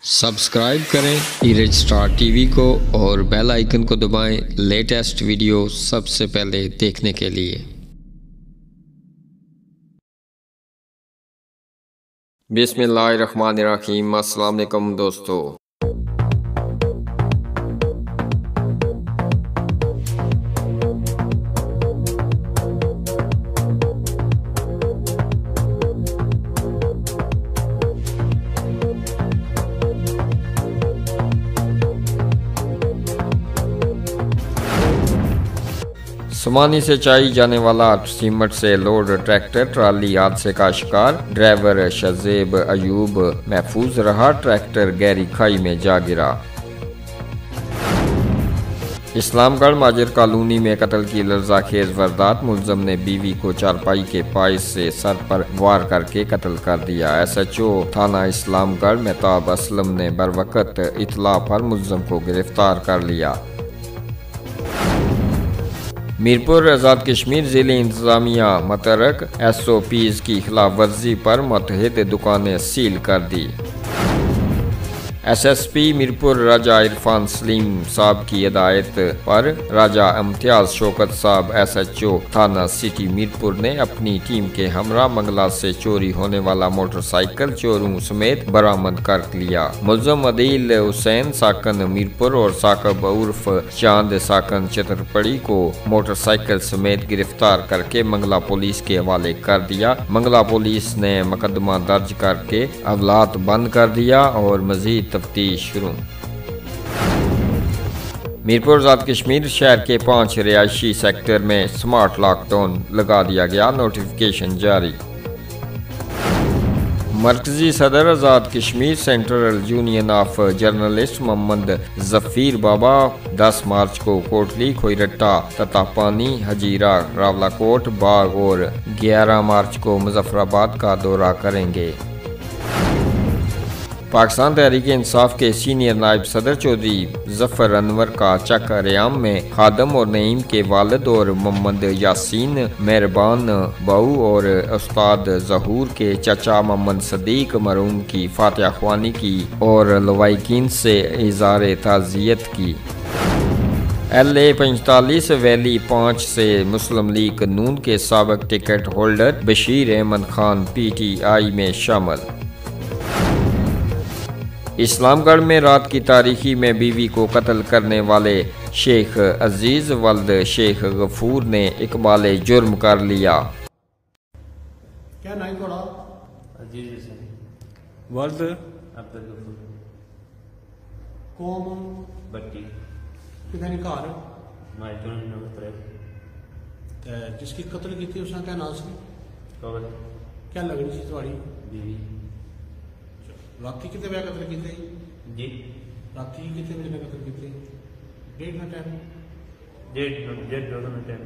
Subscribe करें erase star TV को और बेल आइकन को दबाएं लेटेस्ट वीडियो सबसे पहले देखने के लिए। बिस्मिल्लाहिर्रहमानिर्रहीम। अस्सलाम वालेकुम दोस्तों। समानी से चाई जाने वाला सीमेंट से लोड ट्रैक्टर ट्राली हादसे का शिकार। ड्राइवर शजेब अयूब महफूज रहा, ट्रैक्टर गहरी खाई में जा गिरा। इस्लामगढ़ माजिर कॉलोनी में कत्ल की लर्जाखेज वारदात। मुलजम ने बीवी को चारपाई के पाइस से सर पर वार करके कत्ल कर दिया। SHO थाना इस्लामगढ़ मेहताब असलम ने बरवकत इतला पर मुलजम को गिरफ्तार कर लिया। मीरपुर आज़ाद कश्मीर ज़िले इंतज़ामिया मतरक SOPs की खिलाफ वर्जी पर मुतहद दुकानें सील कर दी। SSP मीरपुर राजा इरफान सलीम साहब की हिदायत पर राजा इम्तियाज शौकत साहब SHO थाना सिटी मीरपुर ने अपनी टीम के हमरा मंगला से चोरी होने वाला मोटरसाइकिल चोरों समेत बरामद कर लिया। मुलजम अदील हुसैन साकन मीरपुर और साकब उर्फ चांद साकन छतरपड़ी को मोटरसाइकिल समेत गिरफ्तार करके मंगला पुलिस के हवाले कर दिया। मंगला पुलिस ने मुकदमा दर्ज करके अवलात बंद कर दिया और मजीद तफ्तीश शुरू। मीरपुर आज़ाद कश्मीर शहर के 5 रिहायशी सेक्टर में स्मार्ट लॉकडाउन लगा दिया गया, नोटिफिकेशन जारी। मरकजी सदर Azad Kashmir central union of journalist Mohammad Zafir Baba 10 मार्च को कोटली, खोईरट्टा, ततापानी, हजीरा, रावलाकोट, बाग और 11 मार्च को मुजफ्फराबाद का दौरा करेंगे। पाकिस्तान तहरीक इंसाफ के सीनियर नायब सदर चौधरी जफर अनवर का चक रियाम में खादम और नईम के वालिद और मोहम्मद यासीन मेहरबान बाऊ और उस्ताद जहूर के चचा मोहम्मद सदीक मरूम की फातिहा ख्वानी की और लवाइकीन से इज़हार ताज़ियत की। LA 45 वैली 5 से मुस्लिम लीग नून के साबिक ticket holder Bashir Ahmed Khan PTI में शामिल। इस्लामगढ़ में रात की तारीकी में बीवी को कत्ल करने वाले शेख अजीज वल्द शेख गफूर ने इकबाल जुर्म कर लिया। क्या नाम थोड़ा? अजीज हुसैन वल्द अब्दुल गफूर कौम बट्टी कितने घर माइटोन नंबर ते जिसकी कत्ल की थी उसका क्या नाम सी? कवर क्या लगनी सी तुम्हारी बीवी राती कितने बजे कत्ल की थी? जी राती कितने बजे कत्ल की थी? 1:30 टाइम डेढ़ 2 टाइम